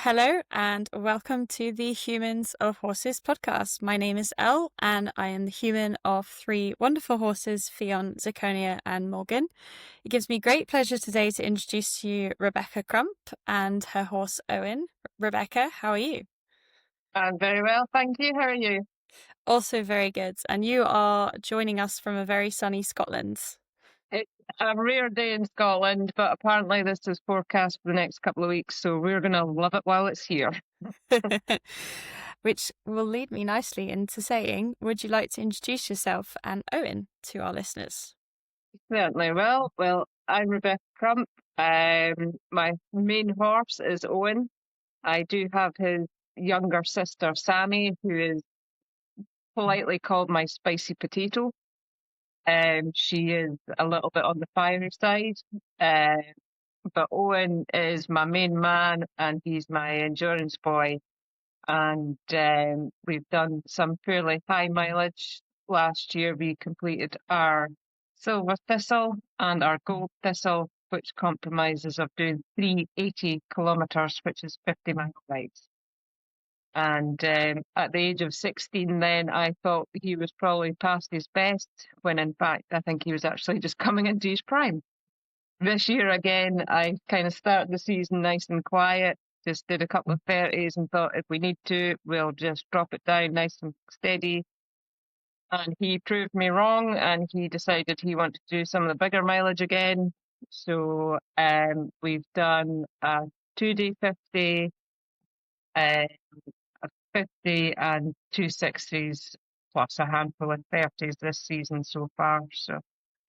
Hello and welcome to the Humans of Horses podcast. My name is Elle and I am the human of three wonderful horses, Fion, Zirconia and Morgan. It gives me great pleasure today to introduce to you Rebecca Crump and her horse Owen. Rebecca, how are you? I'm very well, thank you. How are you? Also very good. And you are joining us from a very sunny Scotland. It's a rare day in Scotland, but apparently this is forecast for the next couple of weeks, so we're going to love it while it's here. Which will lead me nicely into saying, would you like to introduce yourself and Owen to our listeners? Certainly. Well, I'm Rebecca Crump. My main horse is Owen. I do have his younger sister, Sammy, who is politely called my spicy potato. She is a little bit on the fiery side. But Owen is my main man and he's my endurance boy. And we've done some fairly high mileage. Last year, we completed our silver thistle and our gold thistle, which compromises of doing 380 kilometres, which is 50 mile rides. And at the age of 16, then I thought he was probably past his best, when in fact, I think he was actually just coming into his prime. This year, again, I kind of started the season nice and quiet. Just did a couple of 30s and thought if we need to, we'll just drop it down nice and steady. And he proved me wrong and he decided he wanted to do some of the bigger mileage again. So we've done a 2-day 50, a 50 and 260s, plus a handful of 30s this season so far. So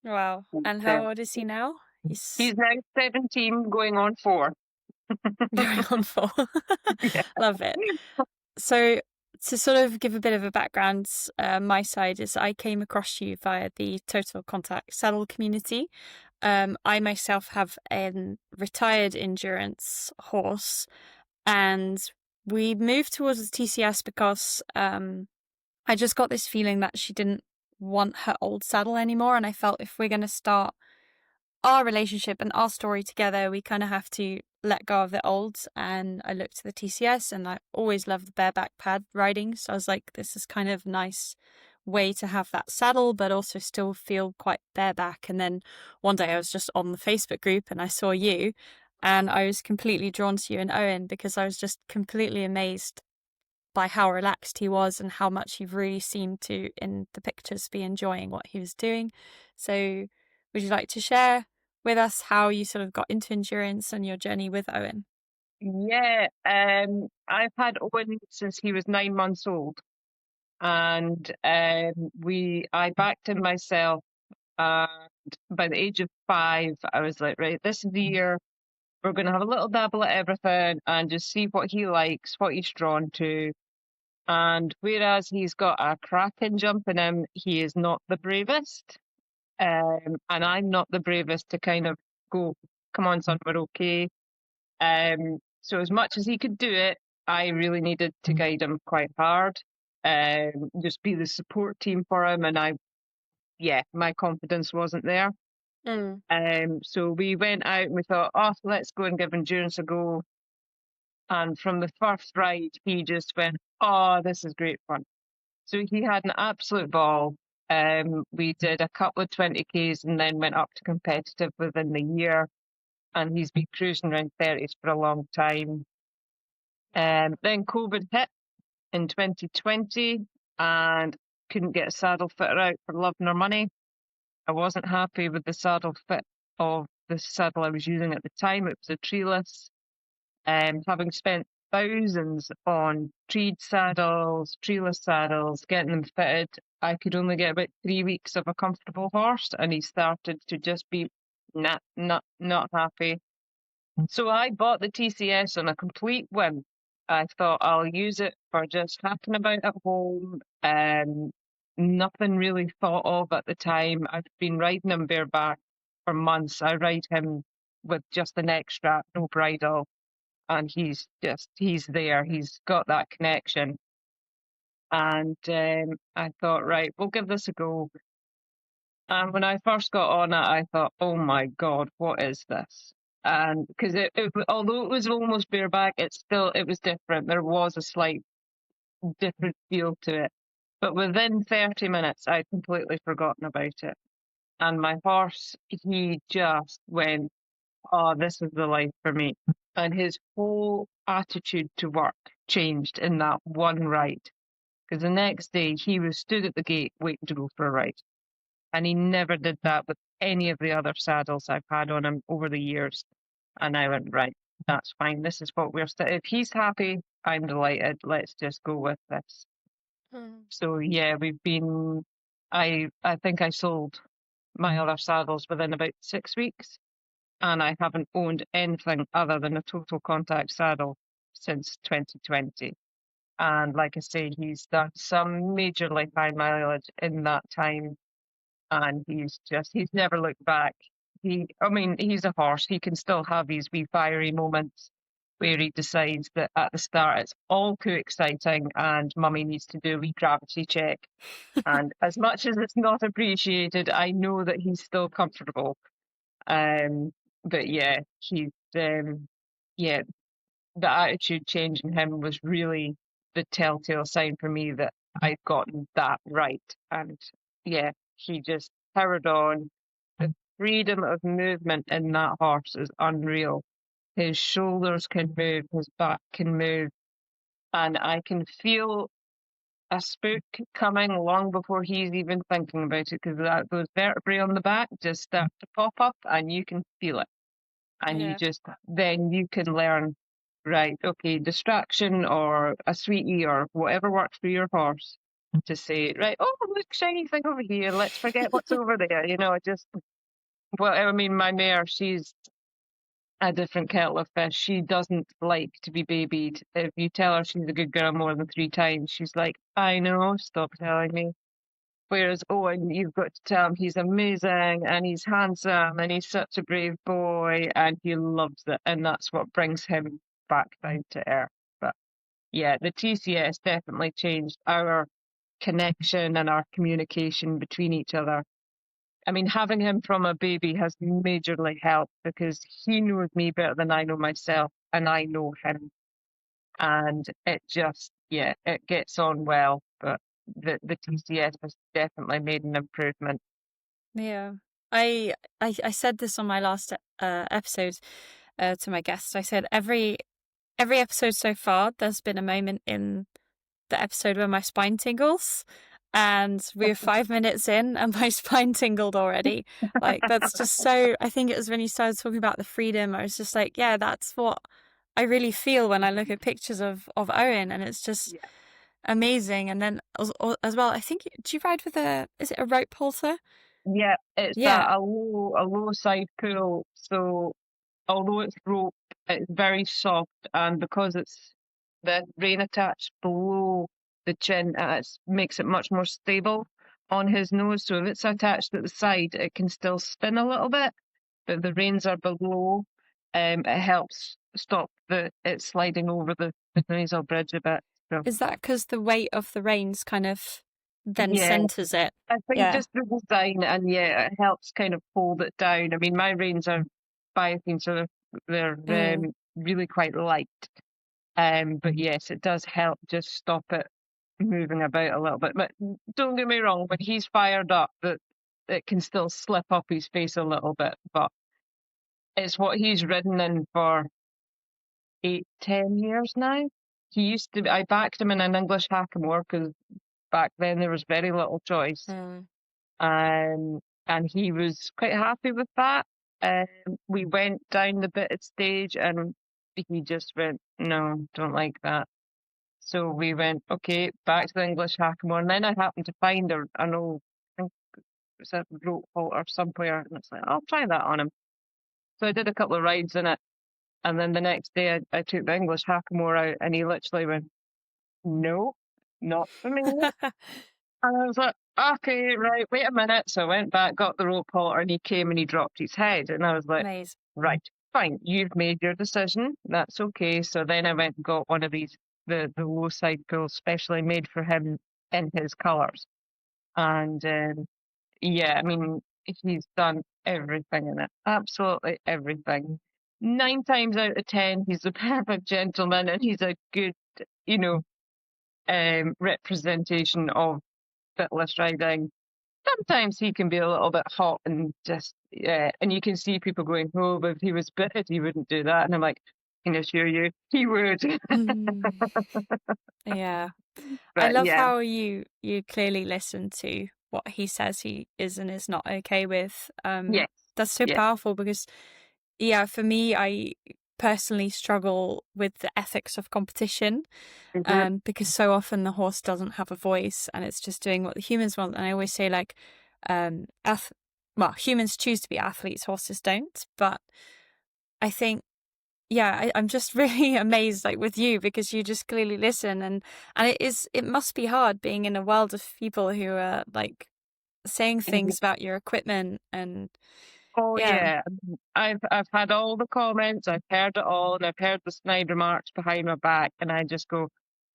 Wow. And how old is he now? he's now 17, going on 4. Going on 4. Yeah. Love it. So to sort of give a bit of a background, my side is I came across you via the Total Contact Saddle community. I myself have a retired endurance horse and we moved towards the TCS because I just got this feeling that she didn't want her old saddle anymore, and I felt if we're going to start our relationship and our story together, we kind of have to let go of the old. And I looked at the TCS and I always loved the bareback pad riding, so I was like, this is kind of a nice way to have that saddle but also still feel quite bareback. And then one day I was just on the Facebook group and I saw you and I was completely drawn to you and Owen because I was just completely amazed by how relaxed he was and how much he really seemed to, in the pictures, be enjoying what he was doing. So would you like to share with us how you sort of got into endurance and your journey with Owen? Yeah, I've had Owen since he was 9 months old, and I backed him myself. And by the age of 5, I was like, right, this is the year we're going to have a little dabble at everything and just see what he likes, what he's drawn to. And whereas he's got a cracking jump in him, he is not the bravest. And I'm not the bravest to kind of go, come on, son, we're okay. So as much as he could do it, I really needed to guide him quite hard. Just be the support team for him. And my confidence wasn't there. So we went out and we thought, oh, let's go and give endurance a go. And from the first ride, he just went, oh, this is great fun. So he had an absolute ball. We did a couple of 20Ks and then went up to competitive within the year. And he's been cruising around 30s for a long time. Then COVID hit in 2020 and couldn't get a saddle fitter out for love nor money. I wasn't happy with the saddle fit of the saddle I was using at the time. It was a treeless. Having spent thousands on treed saddles, treeless saddles, getting them fitted, I could only get about 3 weeks of a comfortable horse, and he started to just be not happy. So I bought the TCS on a complete whim. I thought I'll use it for just hacking about at home. Nothing really thought of at the time. I've been riding him bareback for months. I ride him with just the neck strap, no bridle, and he's there. He's got that connection. And I thought, right, we'll give this a go. And when I first got on it, I thought, oh my God, what is this? And because although it was almost bareback, it was different. There was a slight different feel to it. But within 30 minutes, I'd completely forgotten about it. And my horse, he just went, oh, this is the life for me. And his whole attitude to work changed in that one ride. Because the next day he was stood at the gate waiting to go for a ride. And he never did that with any of the other saddles I've had on him over the years. And I went, right, that's fine. This is what if he's happy, I'm delighted. Let's just go with this. Mm. So yeah, I think I sold my other saddles within about 6 weeks, and I haven't owned anything other than a total contact saddle since 2020. And like I say, he's done some majorly high mileage in that time, and he's never looked back. I mean, he's a horse. He can still have these wee fiery moments where he decides that at the start it's all too exciting and mummy needs to do a wee gravity check. And as much as it's not appreciated, I know that he's still comfortable. But yeah, yeah, the attitude change in him was really the telltale sign for me that I'd gotten that right. And yeah, he just powered on. The freedom of movement in that horse is unreal. His shoulders can move, his back can move, and I can feel a spook coming long before he's even thinking about it because those vertebrae on the back just start to pop up and you can feel it. And Yeah. then you can learn, right, okay, distraction or a sweetie or whatever works for your horse to say, right, oh, look, shiny thing over here. Let's forget what's over there. I mean, my mare, she's a different kettle of fish. She doesn't like to be babied. If you tell her she's a good girl more than 3 times, she's like, I know, stop telling me. Whereas Owen, you've got to tell him he's amazing and he's handsome and he's such a brave boy and he loves it. And that's what brings him back down to earth. But yeah, the TCS definitely changed our connection and our communication between each other. I mean, having him from a baby has majorly helped because he knows me better than I know myself and I know him. And it gets on well. But the TCS has definitely made an improvement. Yeah. I said this on my last episode to my guests. I said every episode so far, there's been a moment in the episode where my spine tingles, and we were 5 minutes in, and my spine tingled already. Like that's just so. I think it was when you started talking about the freedom. I was just like, yeah, that's what I really feel when I look at pictures of Owen, and it's just Yeah. amazing. And then as well, I think do you ride with is it a rope halter? Yeah, it's Yeah. a low side pull. So although it's rope, it's very soft, and because it's the rein attached below the chin, it makes it much more stable on his nose. So if it's attached at the side, it can still spin a little bit, but the reins are below. It helps stop it sliding over the nasal bridge a bit. So Is that because the weight of the reins kind of then yeah, centers it? I think Yeah. just the design and yeah, it helps kind of hold it down. I mean, my reins are biothene, so they're Mm. really quite light. But yes, it does help just stop it moving about a little bit. But don't get me wrong, when he's fired up, that it can still slip up his face a little bit. But it's what he's ridden in for 8, 10 years now. I backed him in an English hackamore because back then there was very little choice. Mm. And he was quite happy with that. We went down the bitted stage and he just went, no, don't like that. So we went, okay, back to the English hackamore. And then I happened to find an old, I think it was a rope halter somewhere. And it's like, I'll try that on him. So I did a couple of rides in it. And then the next day I took the English hackamore out and he literally went, no, not for me. And I was like, okay, right, wait a minute. So I went back, got the rope halter, and he came and he dropped his head. And I was like, Amazing. right, fine, you've made your decision. That's okay. So then I went and got one of these, the low side pulls, specially made for him in his colours. And yeah, I mean, he's done everything in it, absolutely everything. 9 times out of 10, he's a perfect gentleman and he's a good, you know, representation of bitless riding. Sometimes he can be a little bit hot and just, yeah, and you can see people going, oh, but if he was bitted, he wouldn't do that. And I'm like, I can assure you, he would. Mm, yeah. I But love yeah, how you clearly listen to what he says he is and is not okay with. yes, That's so yeah. powerful because, yeah, for me, I personally struggle with the ethics of competition, Mhm. because so often the horse doesn't have a voice and it's just doing what the humans want. And I always say, like, well, humans choose to be athletes, horses don't. But I think, yeah, I'm just really amazed, like with you, because you just clearly listen, and it must be hard being in a world of people who are like saying things about your equipment, and Oh yeah. yeah, I've had all the comments, I've heard it all, and I've heard the snide remarks behind my back, and I just go,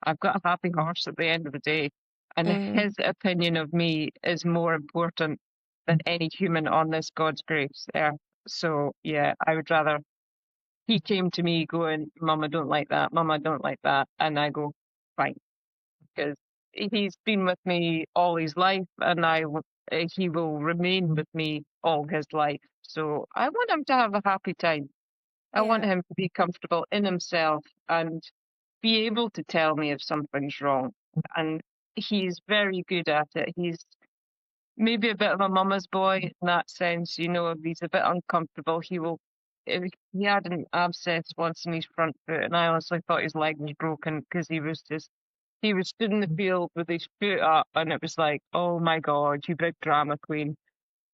I've got a happy horse at the end of the day, and Mm, his opinion of me is more important than any human on this God's grace earth. So yeah, I would rather he came to me going, "Mum, I don't like that. Mum, I don't like that," and I go, "Fine," because he's been with me all his life, and he will remain with me all his life. So I want him to have a happy time. I want yeah, him to be comfortable in himself and be able to tell me if something's wrong. And he's very good at it. He's maybe a bit of a mama's boy in that sense, you know, if he's a bit uncomfortable, he will. If he had an abscess once in his front foot, and I honestly thought his leg was broken because he was stood in the field with his foot up, and it was like, oh my God, you big drama queen.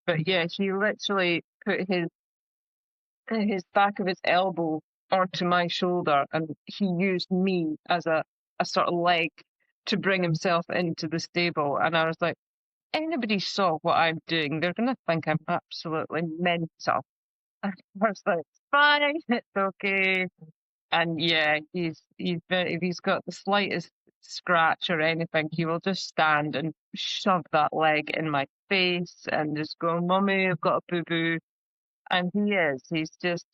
But yeah, he literally put his back of his elbow onto my shoulder, and he used me as a sort of leg to bring himself into the stable. And I was like, anybody saw what I'm doing, they're going to think I'm absolutely mental. And I was like, fine, it's okay. And yeah, if he's got the slightest scratch or anything, he will just stand and shove that leg in my face and just go, Mummy, I've got a boo boo. And he's just,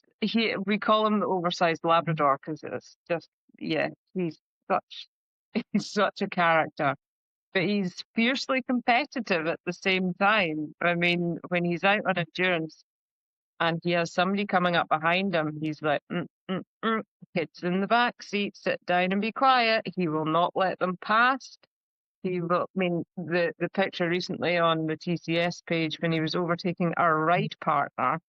we call him the oversized Labrador because it's just, yeah, such, he's such a character. But he's fiercely competitive at the same time. I mean, when he's out on endurance and he has somebody coming up behind him, he's like, kids in the back seat, sit down and be quiet. He will not let them pass. He will, I mean, the picture recently on the TCS page when he was overtaking our ride partner,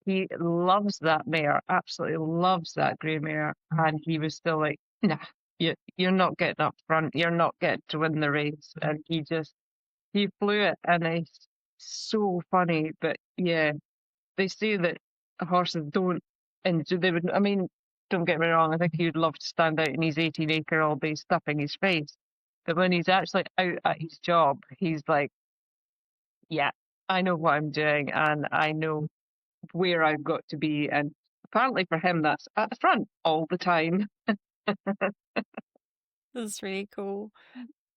he loves that mare, absolutely loves that grey mare. And he was still like, nah, you're not getting up front. You're not getting to win the race. And he flew it, and it's so funny. But yeah, they say that horses don't, and they would, I mean, don't get me wrong, I think he'd love to stand out in his 18-acre all day stuffing his face. But when he's actually out at his job, he's like, yeah, I know what I'm doing and I know where I've got to be. And apparently for him, that's at the front all the time. that's really cool.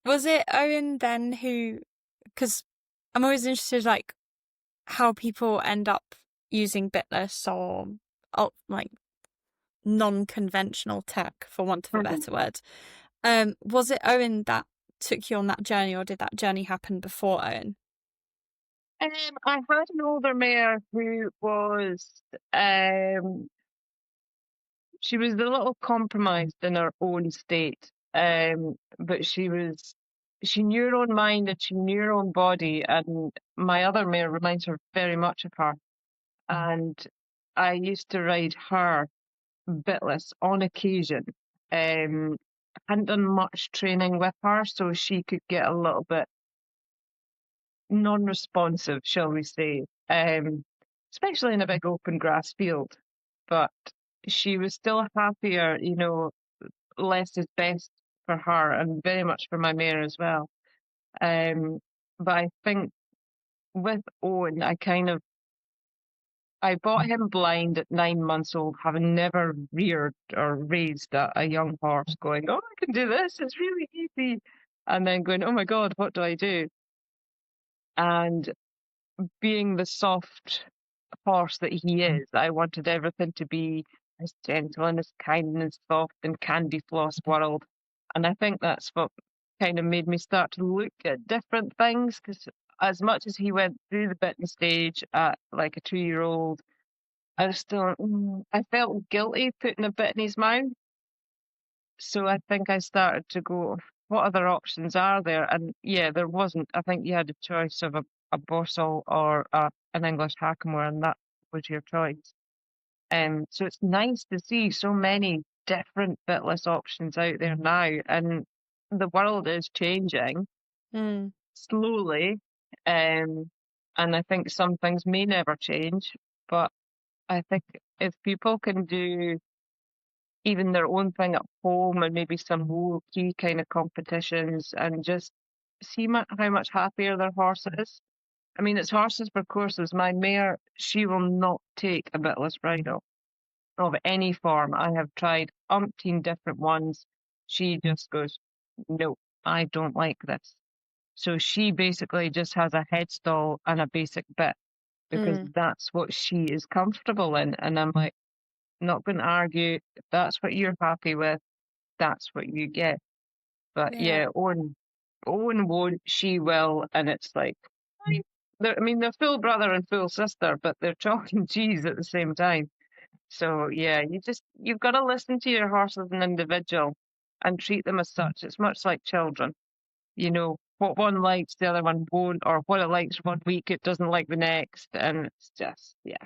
Was it Owen then who? Because I'm always interested, like how people end up using bitless or like non-conventional tech, for want of a Mhm. better word. Was it Owen that took you on that journey, or did that journey happen before Owen? I had an older mare who was um, she was a little compromised in her own state. But she knew her own mind and she knew her own body. And my other mare reminds her very much of her. And I used to ride her bitless on occasion. Um, I hadn't done much training with her, so she could get a little bit non-responsive, shall we say, especially in a big open grass field. But she was still happier, you know, less is best for her and very much for my mare as well. Um, but I think with Owen, I bought him blind at 9 months old, having never reared or raised a young horse, going, oh, I can do this, it's really easy. And then going, oh my God, what do I do? And being the soft horse that he is, I wanted everything to be this gentle and this kind and soft and candy floss world. And I think that's what kind of made me start to look at different things, because as much as he went through the bitten stage at like a 2-year-old, I was still, I felt guilty putting a bit in his mouth. So I think I started to go, what other options are there? And yeah, there wasn't. I think you had a choice of a Borsal or an English Hackamore, and that was your choice. So it's nice to see so many different bitless options out there now, and the world is changing Mm. slowly. And I think some things may never change, but I think if people can do even their own thing at home and maybe some low key kind of competitions and just see how much happier their horse is. I mean, it's horses for courses. My mare, she will not take a bitless bridle of any form. I have tried umpteen different ones. She just goes, no, I don't like this. So she basically just has a headstall and a basic bit because Mm. that's what she is comfortable in. And I'm like, not going to argue. If that's what you're happy with, that's what you get. But Yeah. yeah, Owen won't, she will, and it's like, I mean, they're full brother and full sister, but they're chalk and cheese at the same time. So yeah, you've got to listen to your horse as an individual and treat them as such. It's much like children. You know, what one likes, the other one won't, or what it likes one week, it doesn't like the next, and it's just, yeah.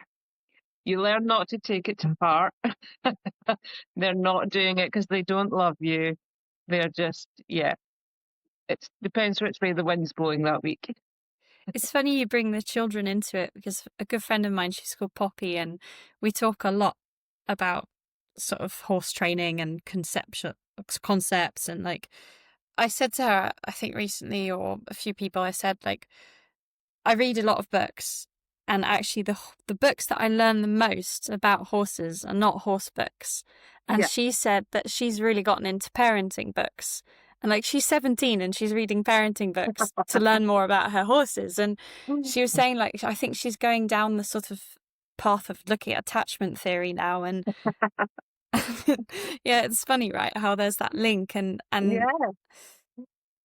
You learn not to take it to heart. They're not doing it because they don't love you. They're just, yeah. It depends which way the wind's blowing that week. It's funny you bring the children into it because a good friend of mine, she's called Poppy, and we talk a lot about sort of horse training and concepts. And like, I said to her, I think recently, or a few people, I said, like, I read a lot of books, and actually the books that I learn the most about horses are not horse books. And Yeah. she said that she's really gotten into parenting books. And like, she's 17 and she's reading parenting books to learn more about her horses. And she was saying, like, I think she's going down the sort of path of looking at attachment theory now. And yeah, it's funny, right? How there's that link and Yeah.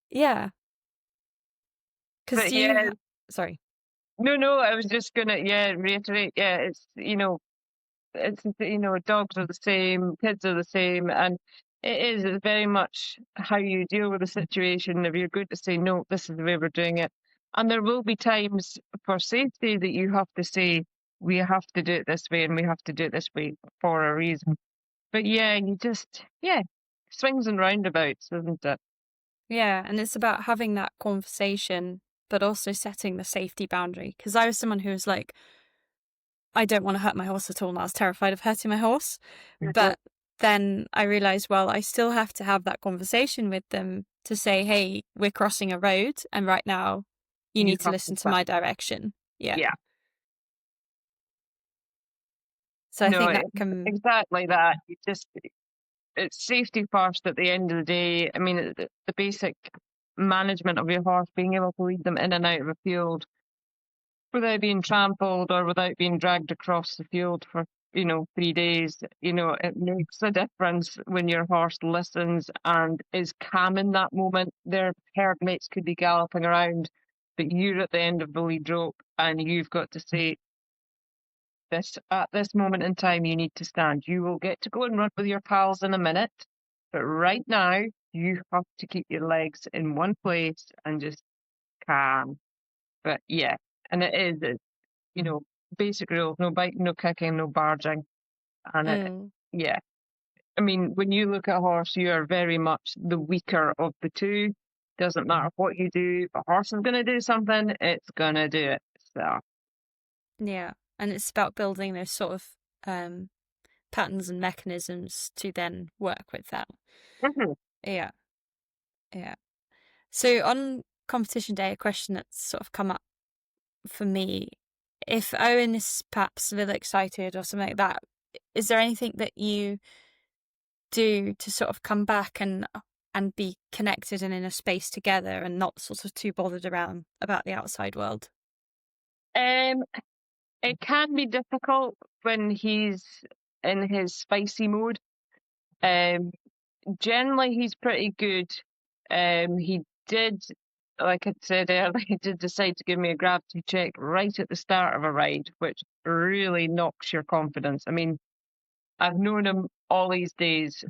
yeah, because But yeah, sorry. no, I was just gonna, yeah, reiterate, yeah, dogs are the same, kids are the same, and it's very much how you deal with the situation. If you're going to say, no, this is the way we're doing it. And there will be times for safety that you have to say, we have to do it this way and we have to do it this way for a reason. But yeah, swings and roundabouts, isn't it? Yeah, and it's about having that conversation, but also setting the safety boundary. Because I was someone who was like, I don't want to hurt my horse at all, and I was terrified of hurting my horse. Mhm. But then I realized, well, I still have to have that conversation with them to say, hey, we're crossing a road, and right now you You need to have to listen to stop. my direction. Yeah. Yeah. So I No, think that can, exactly that. It's safety first at the end of the day. I mean, the basic management of your horse, being able to lead them in and out of a field without being trampled or without being dragged across the field for, 3 days. It makes a difference when your horse listens and is calm in that moment. Their herd mates could be galloping around, but you're at the end of the lead rope and you've got to say, this at this moment in time, you need to stand. You will get to go and run with your pals in a minute, but right now, you have to keep your legs in one place and just calm. But yeah, and it's, basic rules: no biting, no kicking, no barging, and mm, yeah. I mean, when you look at a horse, you are very much the weaker of the two. Doesn't matter what you do, if a horse is going to do something, it's going to do it. So. yeah. And it's about building those sort of um, patterns and mechanisms to then work with that. Mhm. Yeah. Yeah. So on competition day, a question that's sort of come up for me, if Owen is perhaps a little excited or something like that, is there anything that you do to sort of come back and be connected and in a space together and not sort of too bothered around about the outside world? Um, it can be difficult when he's in his spicy mode. Um, Generally, he's pretty good. He did, like I said earlier, he did decide to give me a gravity check right at the start of a ride, which really knocks your confidence. I mean, I've known him all these days,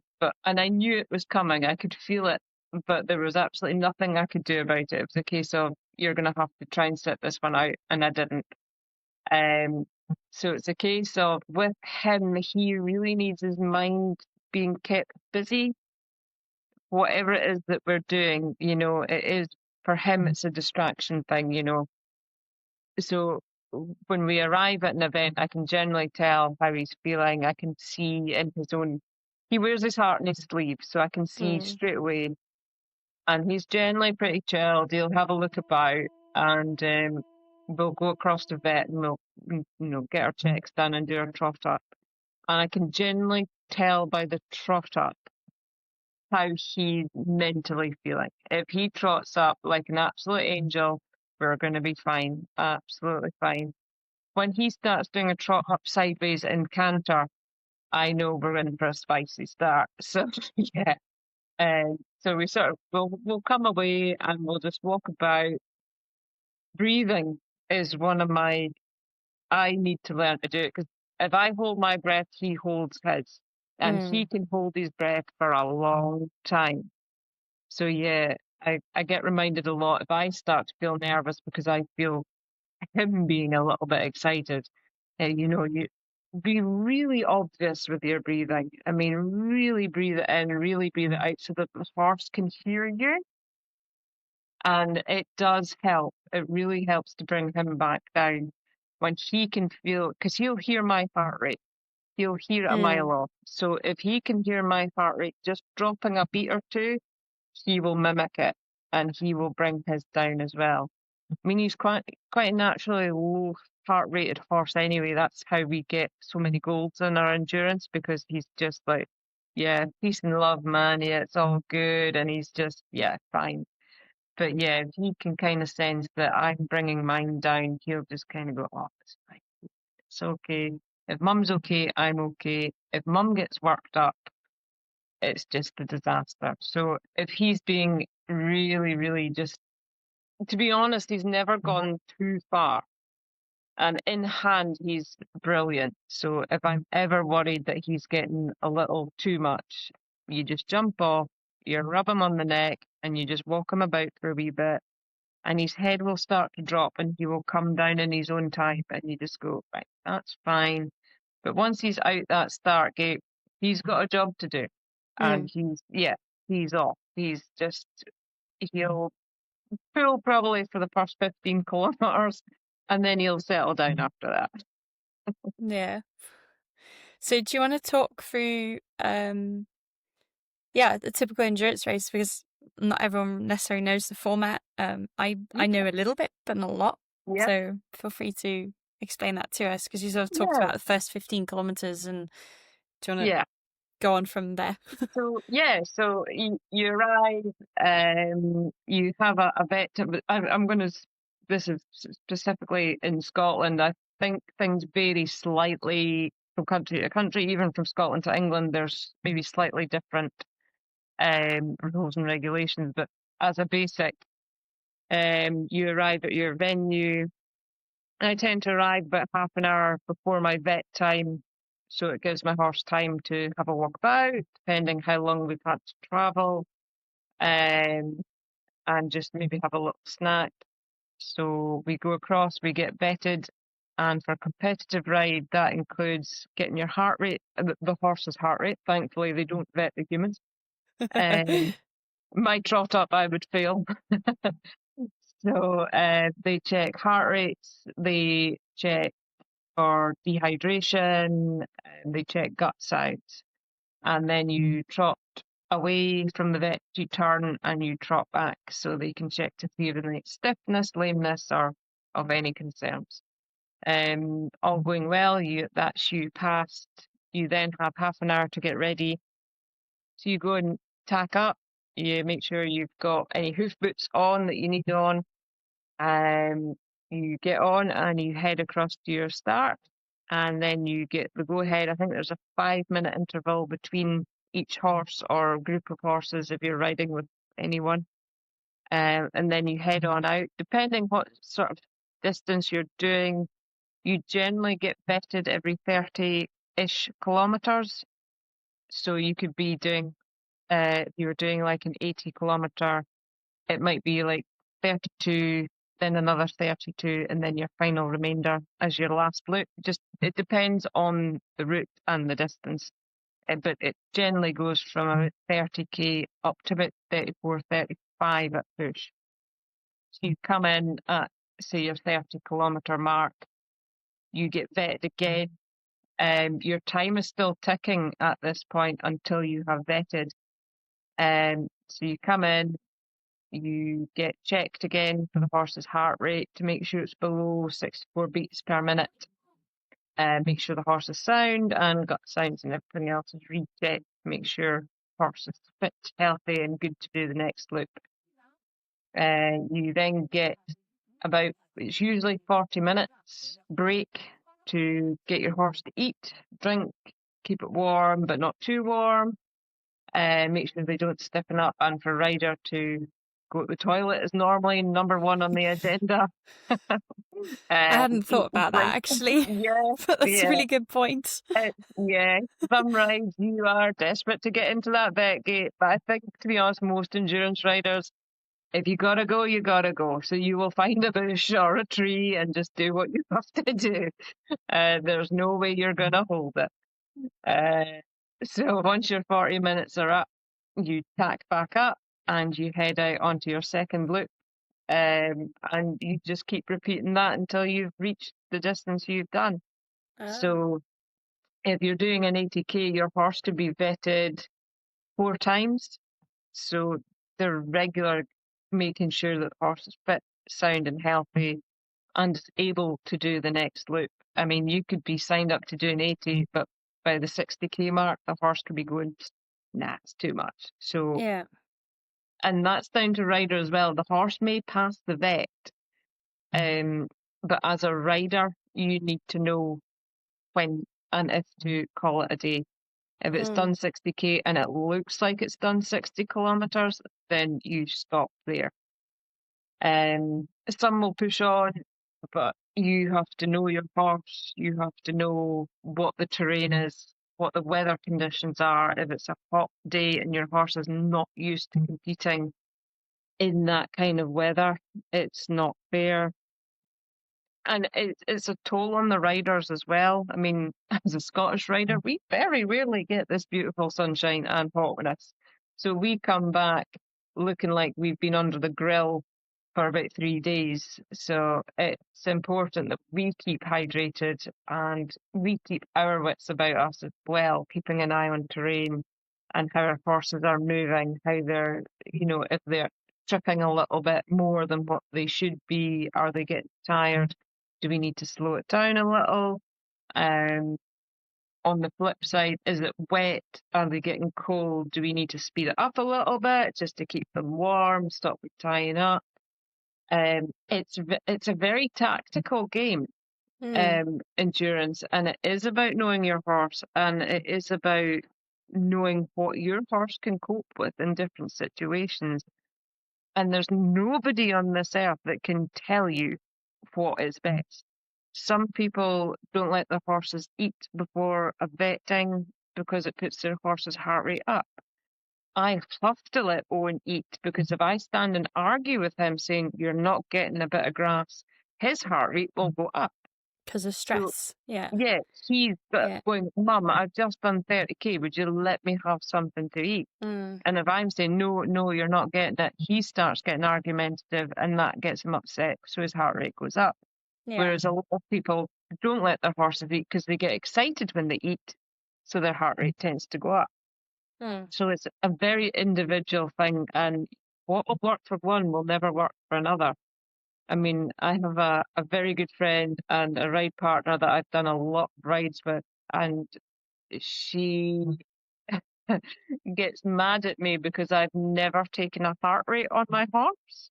and I knew it was coming. I could feel it, but there was absolutely nothing I could do about it. It was a case of you're going to have to try and sit this one out, and I didn't. Um, so it's a case of with him, he really needs his mind being kept busy. Whatever it is that we're doing, it is for him, it's a distraction thing. So when we arrive at an event, I can generally tell how he's feeling. I can see in his own, he wears his heart in his sleeve, so I can see Mm. straight away. And he's generally pretty chilled. He'll have a look about, and we'll go across the vet and we'll, get our checks done and do our trot up. And I can generally tell by the trot up how he's mentally feeling. If he trots up like an absolute angel, we're going to be fine. Absolutely fine. When he starts doing a trot up sideways in canter, I know we're in for a spicy start. So yeah. So we sort of we'll come away and we'll just walk about. Breathing is one of my I need to learn to do it, because if I hold my breath, he holds his, and he Mm. can hold his breath for a long time. So yeah, I get reminded a lot if I start to feel nervous because I feel him being a little bit excited. You be really obvious with your breathing. I mean, really breathe it in, really breathe it out so that the horse can hear you. And it does help. It really helps to bring him back down when he can feel, because he'll hear my heart rate. He'll hear it a mile Mm. off. So if he can hear my heart rate just dropping a beat or two, he will mimic it and he will bring his down as well. I mean, he's quite a naturally low heart rated horse anyway. That's how we get so many golds in our endurance, because he's just like, yeah, peace and love, man. Yeah, it's all good. And he's just, yeah, fine. But yeah, if he can kind of sense that I'm bringing mine down, he'll just kind of go, oh, it's fine. It's okay. If mum's okay, I'm okay. If mum gets worked up, it's just a disaster. So if he's being really, really just, to be honest, he's never gone too far. And in hand, he's brilliant. So if I'm ever worried that he's getting a little too much, you just jump off, you rub him on the neck, and you just walk him about for a wee bit. And his head will start to drop and he will come down in his own time. And you just go, right, that's fine. But once he's out that start gate, he's got a job to do. And Mm. he's off. He'll pull probably for the first 15 kilometers and then he'll settle down after that. Yeah. So do you want to talk through yeah, the typical endurance race, because not everyone necessarily knows the format. I know a little bit, but not a lot. Yeah. So feel free to explain that to us, because you sort of talked Yeah. about the first 15 kilometers, and do you want to Yeah. go on from there? So you arrive, you have a vet. I'm going to. This is specifically in Scotland. I think things vary slightly from country to country. Even from Scotland to England, there's maybe slightly different rules and regulations. But as a basic, you arrive at your venue. I tend to arrive about half an hour before my vet time, so it gives my horse time to have a walk about, depending how long we've had to travel, um, and just maybe have a little snack. So we go across, we get vetted, and for a competitive ride, that includes getting your heart rate, the horse's heart rate. Thankfully, they don't vet the humans. Um, my trot up, I would fail. So they check heart rates, they check for dehydration, and they check gut size. And then you trot away from the vet, you turn and you trot back so they can check to see if there's any stiffness, lameness, or of any concerns. All going well, that's you passed. You then have half an hour to get ready. So you go and tack up. You make sure you've got any hoof boots on that you need on. Um, you get on and you head across to your start. and then you get the go ahead. I think there's a 5-minute interval between each horse or group of horses if you're riding with anyone. And then you head on out. Depending what sort of distance you're doing, you generally get vetted every 30-ish kilometers. So you could be doing, if you were doing like an 80-kilometer, it might be like 32, then another 32, and then your final remainder as your last loop. Just it depends on the route and the distance. But it generally goes from about 30k up to about 34, 35 at push. So you come in at, say, your 30-kilometer mark, you get vetted again. Your time is still ticking at this point until you have vetted. So you come in, you get checked again for the horse's heart rate to make sure it's below 64 beats per minute. Make sure the horse is sound and gut sounds and everything else is rechecked to make sure the horse is fit, healthy, and good to do the next loop. You then get about, it's usually 40 minutes break to get your horse to eat, drink, keep it warm but not too warm. Make sure they don't stiffen up, and for rider to go to the toilet is normally number one on the agenda. I hadn't thought Eat and about that drink. actually, Yeah, but that's a yeah. really good point. Yeah, some rides you are desperate to get into that vet gate, but I think, to be honest, most endurance riders, if you gotta go, you gotta go. So you will find a bush or a tree and just do what you have to do. There's no way you're gonna hold it. So once your 40 minutes are up, you tack back up and you head out onto your second loop. And you just keep repeating that until you've reached the distance you've done. Oh. So if you're doing an 80k, your horse to be vetted 4 times. So they're regular, making sure that the horse is fit, sound, and healthy, and is able to do the next loop. I mean, you could be signed up to do an 80, but by the 60k mark, the horse could be going, nah, it's too much. So, Yeah. and that's down to rider as well. The horse may pass the vet, but as a rider, you need to know when and if to call it a day. If it's Mm. done 60k and it looks like it's done 60 kilometers, then you stop there. Some will push on, but you have to know your horse. You have to know what the terrain is, what the weather conditions are. If it's a hot day and your horse is not used to competing in that kind of weather, it's not fair. And it's a toll on the riders as well. I mean, as a Scottish rider, we very rarely get this beautiful sunshine and hotness. So we come back looking like we've been under the grill for about 3 days. So it's important that we keep hydrated and we keep our wits about us as well, keeping an eye on terrain and how our horses are moving, how they're, if they're tripping a little bit more than what they should be, are they getting tired? Do we need to slow it down a little? On the flip side, is it wet? Are they getting cold? Do we need to speed it up a little bit just to keep them warm, stop them tying up? It's a very tactical game, endurance, and it is about knowing your horse, and it is about knowing what your horse can cope with in different situations. And there's nobody on this earth that can tell you what is best. Some people don't let their horses eat before a vetting because it puts their horse's heart rate up. I have to let Owen eat because if I stand and argue with him saying you're not getting a bit of grass, his heart rate will go up. Because of So stress. Yeah. yeah, he's Yeah. going, Mum, I've just done 30k. Would you let me have something to eat? Mm. And if I'm saying no, no, you're not getting it, he starts getting argumentative, and that gets him upset. So his heart rate goes up. Yeah. Whereas a lot of people don't let their horses eat because they get excited when they eat, so their heart rate tends to go up. Mm. So it's a very individual thing, and what will work for one will never work for another. I mean, I have a very good friend and a ride partner that I've done a lot of rides with, and she gets mad at me because I've never taken a heart rate on my horse.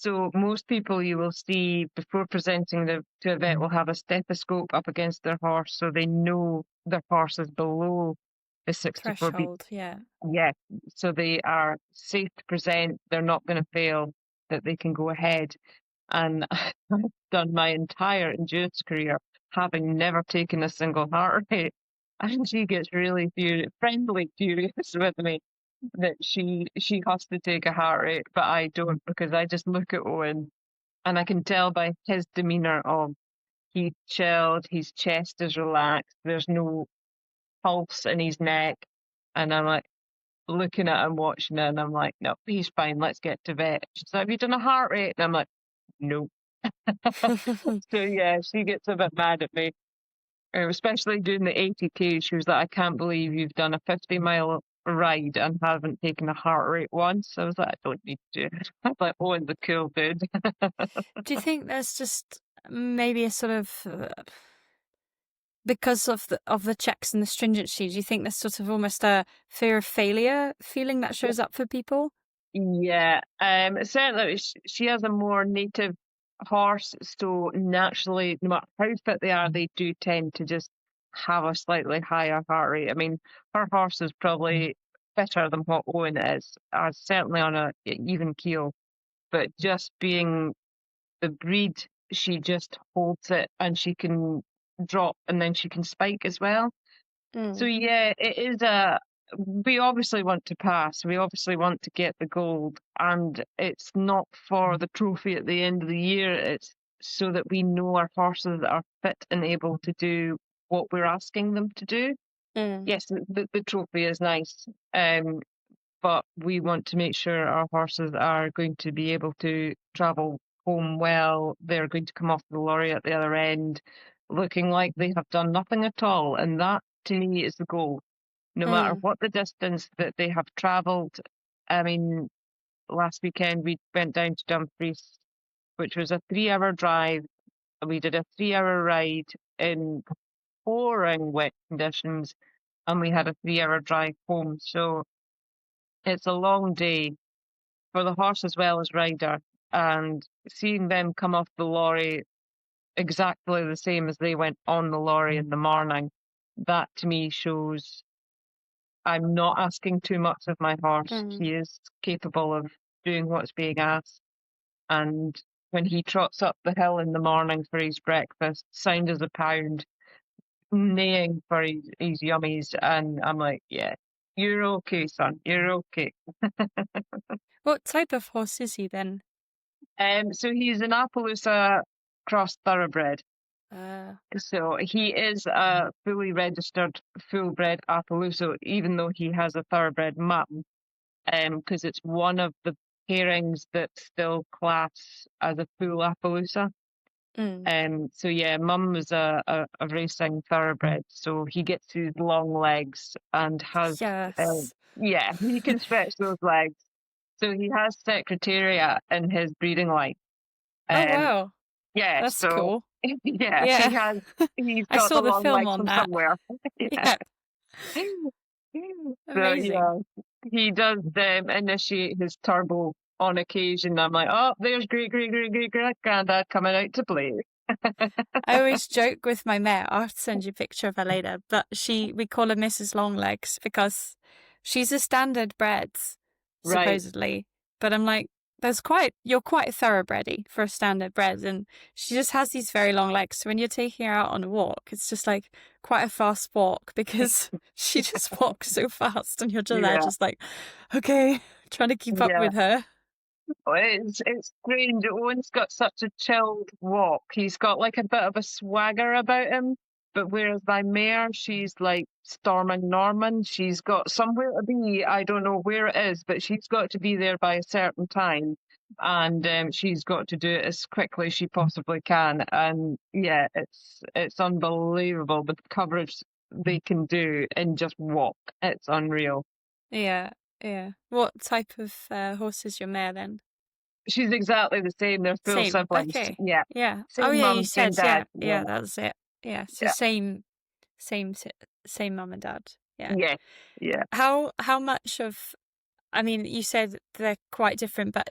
So most people you will see before presenting to a vet will have a stethoscope up against their horse so they know their horse is below the 64 beats. Threshold, yeah. Yeah, so they are safe to present. They're not going to fail, that they can go ahead. And I've done my entire endurance career having never taken a single heart rate. And she gets really friendly furious with me that she has to take a heart rate, but I don't, because I just look at Owen and I can tell by his demeanour of he's chilled, his chest is relaxed, there's no pulse in his neck. And I'm like looking at him, watching it, and I'm like, no, he's fine, let's get to vet. She's like, have you done a heart rate? And I'm like, no. So yeah, she gets a bit mad at me. Especially doing the 80K, she was like, I can't believe you've done a 50-mile ride and haven't taken a heart rate once. I was like, I don't need to. I'm like, Owen's the cool dude. Do you think there's just maybe a sort of because of the checks and the stringency, do you think there's sort of almost a fear of failure feeling that shows up for people? Yeah, certainly she has a more native horse, so naturally, no matter how fit they are, they do tend to just have a slightly higher heart rate. I mean, her horse is probably fitter than what Owen is, certainly on a even keel, but just being the breed, she just holds it and she can drop and then she can spike as well. So Mm. yeah, it is we obviously want to pass. We obviously want to get the gold, and it's not for the trophy at the end of the year. It's so that we know our horses are fit and able to do what we're asking them to do. Mm. Yes, the trophy is nice, but we want to make sure our horses are going to be able to travel home well. They're going to come off the lorry at the other end looking like they have done nothing at all. And that, to me, is the goal. No matter Mm. what the distance that they have travelled. I mean, last weekend we went down to Dumfries, which was a 3-hour drive. We did a 3-hour ride in pouring wet conditions, and we had a 3-hour drive home. So it's a long day for the horse as well as rider. And seeing them come off the lorry exactly the same as they went on the lorry in the morning, that to me shows I'm not asking too much of my horse. Mm. He is capable of doing what's being asked. And when he trots up the hill in the morning for his breakfast, sound as a pound, neighing for his yummies, and I'm like, yeah, you're okay, son, you're okay. What type of horse is he then? So he's an Appaloosa cross thoroughbred. Uh, So he is a fully registered, full-bred Appaloosa, even though he has a thoroughbred mum, because it's one of the pairings that still class as a full Appaloosa. mm. So yeah, mum was a racing thoroughbred, so he gets his long legs and has, Yes. yeah, he can stretch those legs. So he has Secretariat in his breeding line. Oh Um, wow, yeah, that's so cool. yeah, Yeah. he's I got saw the the long film legs on from that. somewhere. Yeah. Yeah, So amazing. yeah, he does initiate his turbo on occasion. I'm like, oh, there's great granddad coming out to play. I always joke with my mare. I'll have to send you a picture of her later. But we call her Mrs. Longlegs because she's a standard bred, Right. supposedly. But I'm like, you're quite thoroughbredy for a standard bred, and she just has these very long legs. So when you're taking her out on a walk, it's just like quite a fast walk because she just walks so fast, and you're just there, Yeah. just like, okay, trying to keep up Yeah. with her. It's strange. Owen's got such a chilled walk. He's got like a bit of a swagger about him. But whereas my mare, she's like storming Norman. She's got somewhere to be. I don't know where it is, but she's got to be there by a certain time. And she's got to do it as quickly as she possibly can. And yeah, it's unbelievable the coverage they can do in just walk. It's unreal. Yeah, yeah. What type of horse is your mare then? She's exactly the same. They're full Same. siblings. Okay. Yeah. Yeah. Oh Same yeah, you mum, same said dad. yeah. Yeah. Yeah, that's it. Yeah. So Yeah. same same mum and dad. Yeah. Yeah. Yeah. How much of I mean, you said they're quite different, but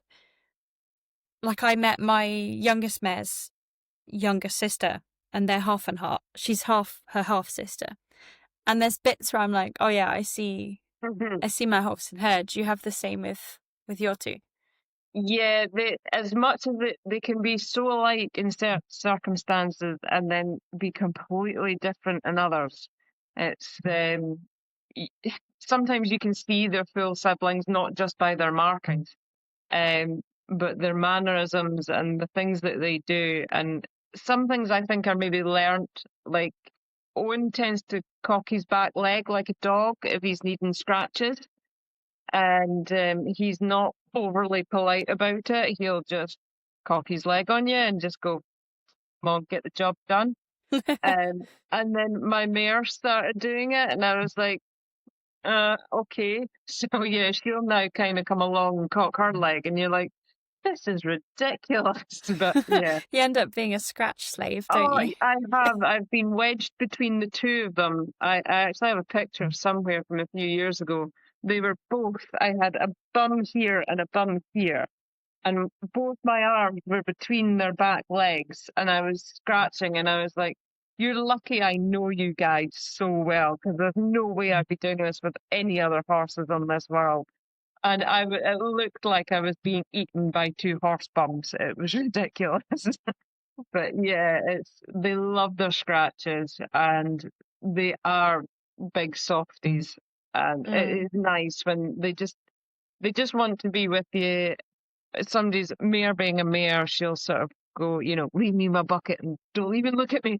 like I met my youngest mare's younger sister, and they're half and half. She's half her half sister, and there's bits where I'm like, oh yeah, Mhm. I see my horse in her. Do you have the same with your two? Yeah, as much as they can be so alike in certain circumstances and then be completely different in others. It's y- sometimes you can see their full siblings not just by their markings, but their mannerisms and the things that they do. And some things I think are maybe learnt, like Owen tends to cock his back leg like a dog if he's needing scratches, and he's not overly polite about it. He'll just cock his leg on you and just go, "Come on, get the job done." And then my mare started doing it, and I was like, okay." So yeah, she'll now kind of come along and cock her leg, and you're like, "This is ridiculous." But yeah. You end up being a scratch slave, don't Oh, you? I have. I've been wedged between the two of them. I actually have a picture somewhere from a few years ago. They were both, I had a bum here and a bum here, and both my arms were between their back legs, and I was scratching, and I was like, "You're lucky I know you guys so well, because there's no way I'd be doing this with any other horses on this world." And it looked like I was being eaten by two horse bums. It was ridiculous. But yeah, they love their scratches, and they are big softies, and it Mm. is nice when they just want to be with you. Somebody's mare being a mare, she'll sort of go, "Leave me my bucket and don't even look at me."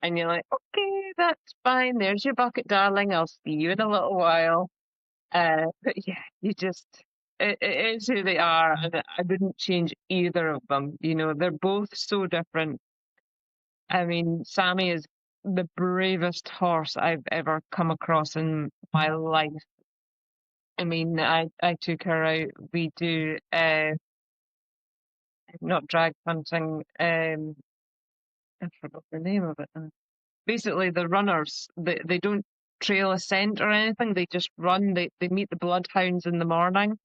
And you're like, "Okay, that's fine. There's your bucket, darling. I'll see you in a little while." But yeah, it is who they are, and I wouldn't change either of them. They're both so different. I mean, Sammy is the bravest horse I've ever come across in my life. I mean, I took her out. We do not drag hunting. I forgot the name of it now. Basically, the runners, they don't trail a scent or anything. They just run. They meet the bloodhounds in the morning,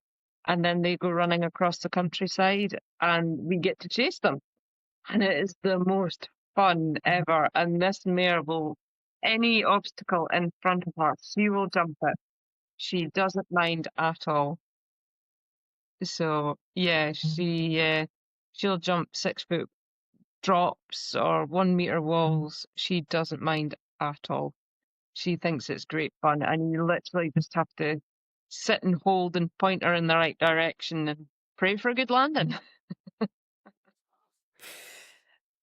and then they go running across the countryside, and we get to chase them. And it is the most fun ever. And this mare will, any obstacle in front of her, she will jump it. She doesn't mind at all. So yeah, she'll jump 6 foot drops or 1 meter walls. She doesn't mind at all. She thinks it's great fun, and you literally just have to sit and hold and point her in the right direction and pray for a good landing.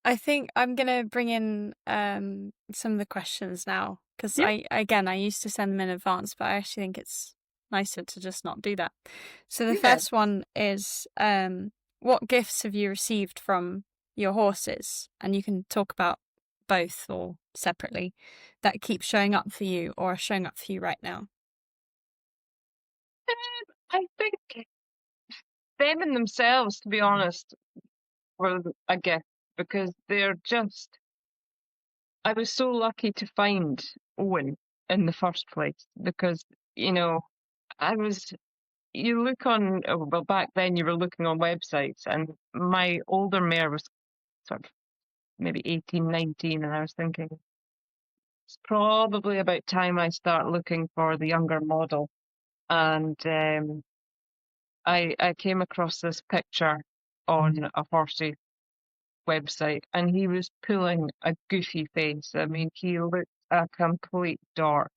I think I'm gonna bring in some of the questions now, because Yep. I used to send them in advance, but I actually think it's nicer to just not do that. So the Yeah. first one is what gifts have you received from your horses? And you can talk about both or separately that keep showing up for you or are showing up for you right now. I think them in themselves, to be honest, were a gift, because they're just. I was so lucky to find Owen in the first place, because, I was. You look on, well, back then you were looking on websites, and my older mare was sort of maybe 18, 19, and I was thinking, it's probably about time I start looking for the younger model. And I came across this picture on a horsey website, and he was pulling a goofy face. I mean, he looked a complete dork.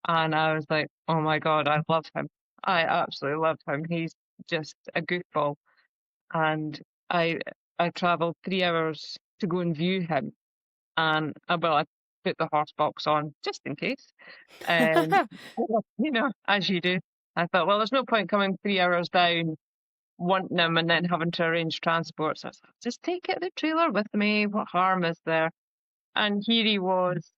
And I was like, "Oh my God, I love him. I absolutely love him. He's just a goofball." And I I traveled 3 hours to go and view him. And well, I put the horse box on just in case. Um, as you do. I thought, well, there's no point coming 3 hours down wanting him and then having to arrange transport. So I thought, just take it in the trailer with me. What harm is there? And here he was.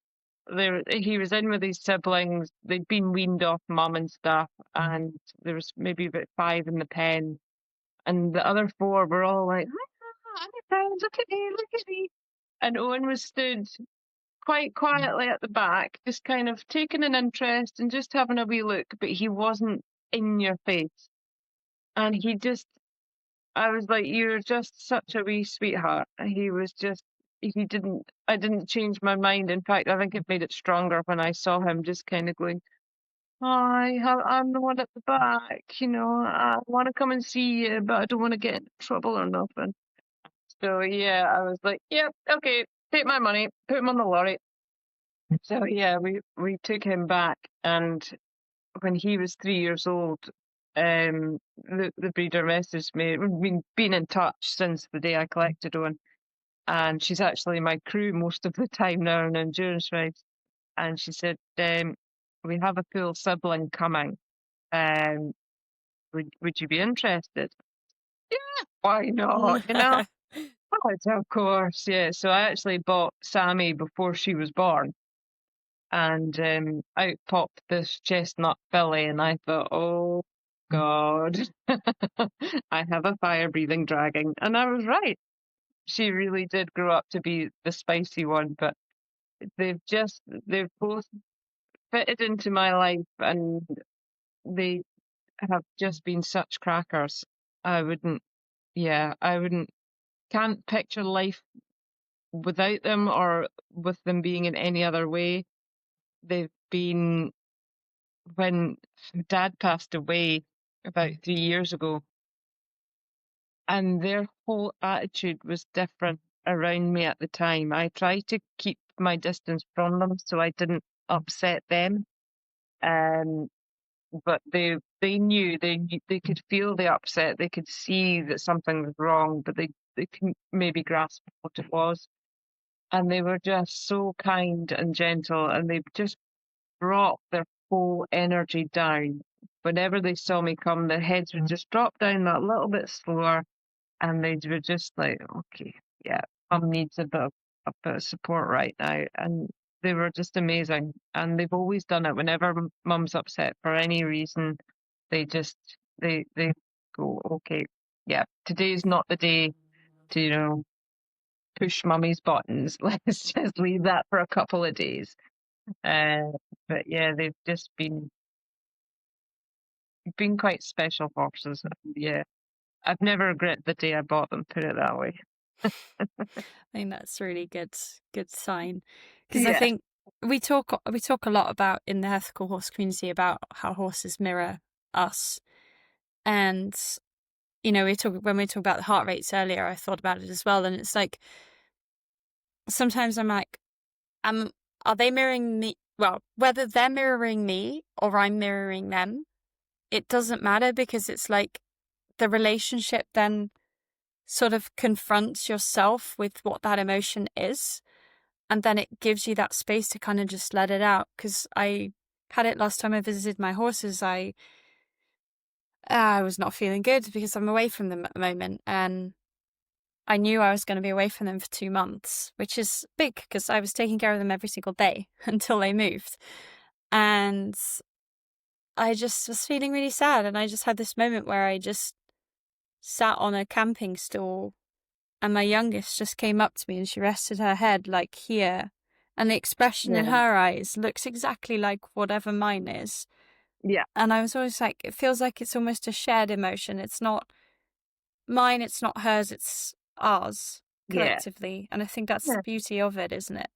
He was in with his siblings. They'd been weaned off mum and stuff, and there was maybe about 5 in the pen. And the other 4 were all like, "Hi, I'm your friends. Look at me, look at me." And Owen was stood quite quietly at the back, just kind of taking an interest and just having a wee look, but he wasn't in your face. And I was like, "You're just such a wee sweetheart." He was just, I didn't change my mind. In fact, I think it made it stronger when I saw him just kind of going, "Hi, I'm the one at the back, I want to come and see you, but I don't want to get in trouble or nothing." So yeah, I was like, "Yep, okay, take my money, put him on the lorry." So yeah, we took him back, and when he was 3 years old, the breeder messaged me. We've been in touch since the day I collected Owen, and she's actually my crew most of the time now on endurance rides. And she said, "We have a full sibling coming. Um, would you be interested?" Why not? Oh, of course, yeah. So I actually bought Sammy before she was born, and out popped this chestnut filly, and I thought, oh God, I have a fire-breathing dragon, and I was right. She really did grow up to be the spicy one, but they've both fitted into my life, and they have just been such crackers. I wouldn't, yeah, can't picture life without them or with them being in any other way. They've been, when Dad passed away about 3 years ago, and their whole attitude was different around me at the time. I tried to keep my distance from them so I didn't upset them. Um, but they could feel the upset. They could see that something was wrong, but they couldn't maybe grasp what it was. And they were just so kind and gentle, and they just brought their whole energy down. Whenever they saw me come, their heads would just drop down that little bit slower, and they were just like, "Okay, yeah, mum needs a bit of support right now." And they were just amazing, and they've always done it. Whenever mum's upset for any reason, they just they go, "Okay, yeah, today's not the day to push mummy's buttons. Let's just leave that for a couple of days." Uh, but yeah, they've just been quite special horses. Yeah, I've never regretted the day I bought them. Put it that way. I think that's really good sign, because I Yeah, think we talk a lot about in the ethical horse community about how horses mirror us, and when we talk about the heart rates earlier, I thought about it as well, and it's like sometimes I'm like, are they mirroring me? Well, whether they're mirroring me or I'm mirroring them, it doesn't matter, because it's like the relationship then sort of confronts yourself with what that emotion is. And then it gives you that space to kind of just let it out. Because I had it last time I visited my horses. I was not feeling good because I'm away from them at the moment. And I knew I was going to be away from them for 2 months, which is big because I was taking care of them every single day until they moved. And I just was feeling really sad. And I just had this moment where I just sat on a camping stool, and my youngest just came up to me and she rested her head like here. And the expression in yeah, her eyes looks exactly like whatever mine is. yeah, And I was always like, it feels like it's almost a shared emotion. It's not mine, it's not hers, it's ours yeah, collectively. And I think that's yeah. the beauty of it, isn't it?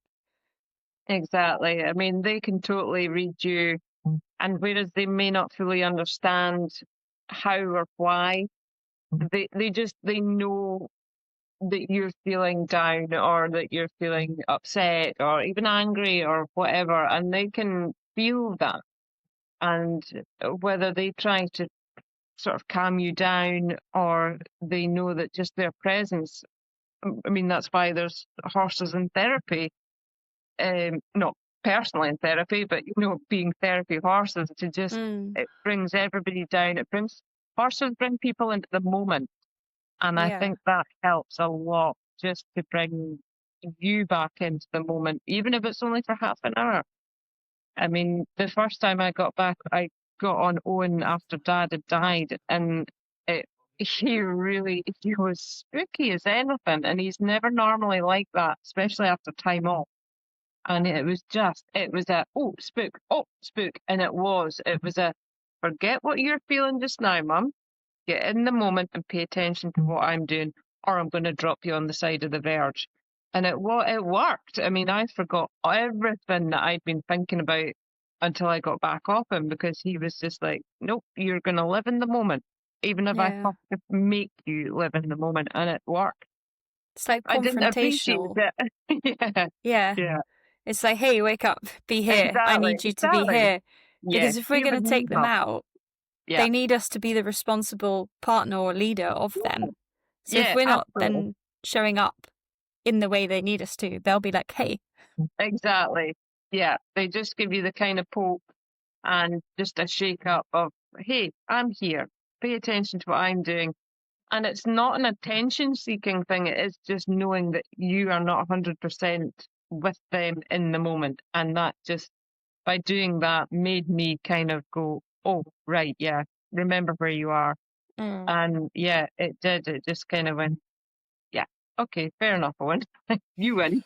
Exactly. I mean, they can totally read you, and whereas they may not fully understand how or why, they know that you're feeling down or that you're feeling upset or even angry or whatever, and they can feel that. And whether they try to sort of calm you down or they know that just their presence, I mean, that's why there's horses in therapy, not personally in therapy, but being therapy horses to just, Mm, it brings everybody down. Horses bring people into the moment. And I yeah. think that helps a lot, just to bring you back into the moment, even if it's only for half an hour. I mean, the first time I got back, I got on Owen after Dad had died, and it, he was spooky as anything, and he's never normally like that, especially after time off. And it was a, oh, spook, and it was a, forget what you're feeling just now, Mum. get in the moment and pay attention to what I'm doing, or I'm going to drop you on the side of the verge. And it worked. I mean, I forgot everything that I'd been thinking about until I got back off him, because he was just like, nope, you're going to live in the moment, even if I Yeah. have to make you live in the moment. And it worked. It's like I didn't appreciate confrontational. it. Yeah, Yeah. yeah, It's like, hey, wake up, be here. I exactly, need you to be exactly. here. Yes, Because if we're he going would to need take them help. out, Yeah, they need us to be the responsible partner or leader of them. So if yeah, we're not absolutely. then showing up in the way they need us to, they'll be like, hey, Exactly. Yeah, they just give you the kind of poke and just a shake up of, hey, I'm here. Pay attention to what I'm doing. And it's not an attention seeking thing. It is just knowing that you are not 100% with them in the moment. And that just, by doing that, made me kind of go, oh, right, yeah, remember where you are. mm. And yeah, it did. It just kind of went, yeah, okay, fair enough, Owen. You win.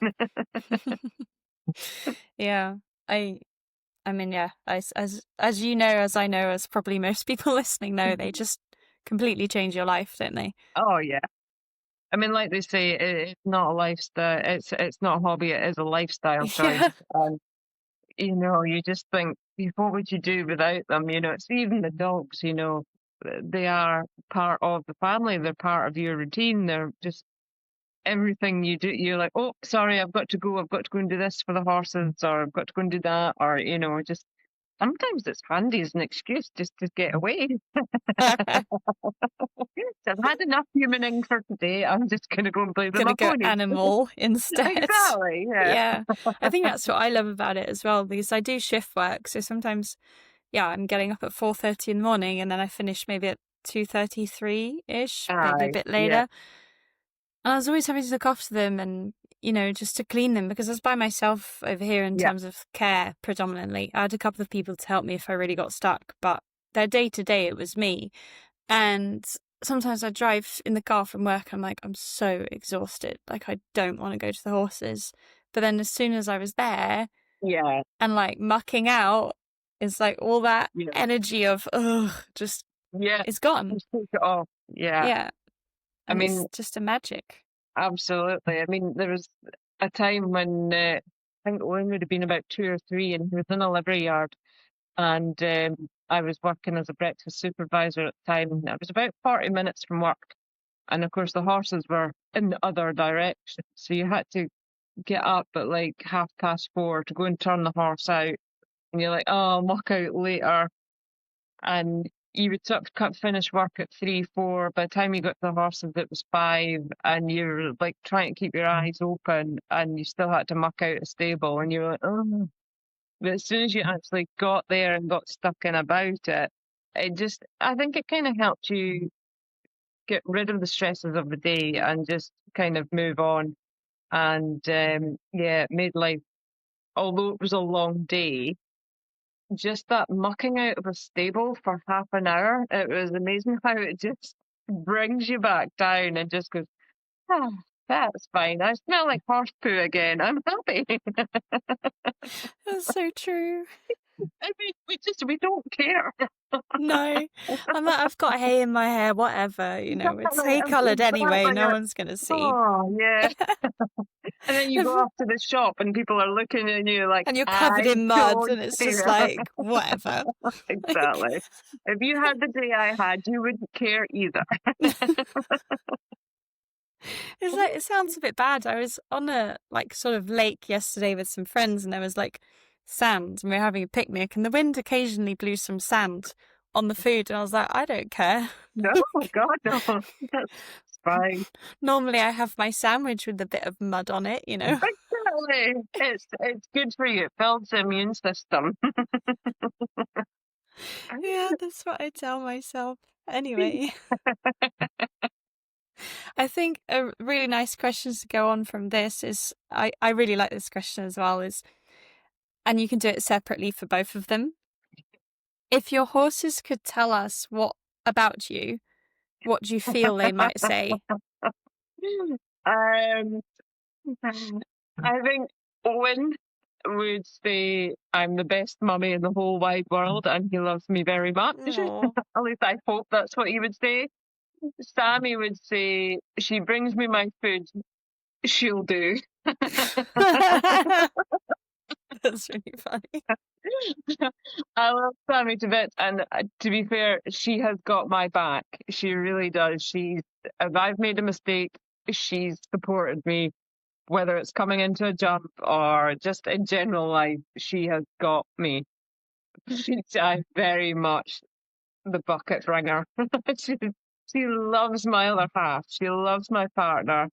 Yeah. I I mean, yeah, as you know, as I know, as probably most people listening know, they just completely change your life, don't they? Oh, yeah. I mean, like they say, it's not a lifestyle. It's not a hobby. It is a lifestyle choice. Yeah. And you know, you just think, what would you do without them? You know, it's even the dogs. You know, they are part of the family. They're part of your routine. They're just everything you do. You're like, oh, sorry, I've got to go. I've got to go and do this for the horses, or I've got to go and do that, or you know, just sometimes it's handy as an excuse just to get away. So I've had enough humaning for today. I'm just going to go and play with Gonna my go pony. animal instead. Exactly. Yeah. Yeah. I think that's what I love about it as well, because I do shift work. So sometimes, yeah, I'm getting up at 4:30 in the morning and then I finish maybe at 2:33-ish, maybe a Aye. bit Yeah. later. And I was always having to look after them and, just to clean them because I was by myself over here in Yeah. terms of care predominantly. I had a couple of people to help me if I really got stuck, but their day to day, it was me. And sometimes I drive in the car from work. I'm like, I'm so exhausted. Like, I don't want to go to the horses. But then as soon as I was there Yeah. and like mucking out, it's like all that Yeah. energy of, ugh, just Yeah. is gone. Just take it off. Yeah. Yeah. I And mean, it's just a magic. absolutely. I mean, there was a time when I think Owen would have been about 2 or 3, and he was in a livery yard, and I was working as a breakfast supervisor at the time, and I was about 40 minutes from work. And of course, the horses were in the other direction. So you had to get up at like 4:30 to go and turn the horse out. And you're like, oh, I'll muck out later. And you would sort of finish work at 3, 4. By the time you got to the horses, it was 5. And you're like trying to keep your eyes open. And you still had to muck out a stable. And you're like, oh. But as soon as you actually got there and got stuck in about it, I think it kind of helped you get rid of the stresses of the day and just kind of move on. And yeah, it made life, although it was a long day, just that mucking out of a stable for half an hour, it was amazing how it just brings you back down and just goes, ah, that's fine. I smell like horse poo again. I'm happy. That's so true. I mean, we don't care. No, I'm like, I've got hay in my hair, whatever, it's hay coloured anyway, Exactly. no one's going to see. Oh, yeah. And then you go off to the shop and people are looking at you like, And you're covered I in mud, don't and it's just care. like, whatever. Exactly. If you had the day I had, you wouldn't care either. It's like, it sounds a bit bad. I was on a like sort of lake yesterday with some friends, and there was like sand, and we were having a picnic, and the wind occasionally blew some sand on the food, and I was like, I don't care. No, God, no. That's fine. Normally, I have my sandwich with a bit of mud on it. Exactly. It's good for you. It builds the immune system. Yeah, that's what I tell myself. Anyway, I think a really nice question to go on from this is, I really like this question as well, and you can do it separately for both of them. If your horses could tell us what about you, what do you feel they might say? Um, I think Owen would say I'm the best mummy in the whole wide world and he loves me very much. Oh. At least I hope that's what he would say. Sammy would say, she brings me my food, she'll do. That's really funny. I love Sammy to bits, and to be fair, she has got my back. She really does. If I've made a mistake, she's supported me, whether it's coming into a jump or just in general life. She has got me. I'm very much the bucket bringer. she, she loves my other half. She loves my partner,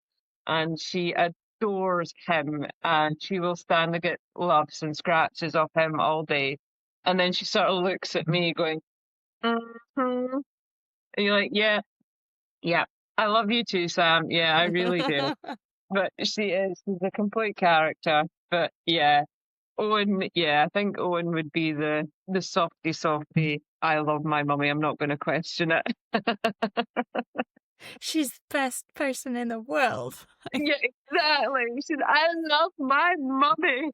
and she adores him. And she will stand to get loves and scratches off him all day. And then she sort of looks at me, going, mm-hmm. And you're like, yeah, yeah, I love you too, Sam. Yeah, I really do. But she's a complete character. But yeah, Owen, yeah, I think Owen would be the softy. I love my mummy. I'm not going to question it. She's the best person in the world. Yeah, exactly. I love my mummy.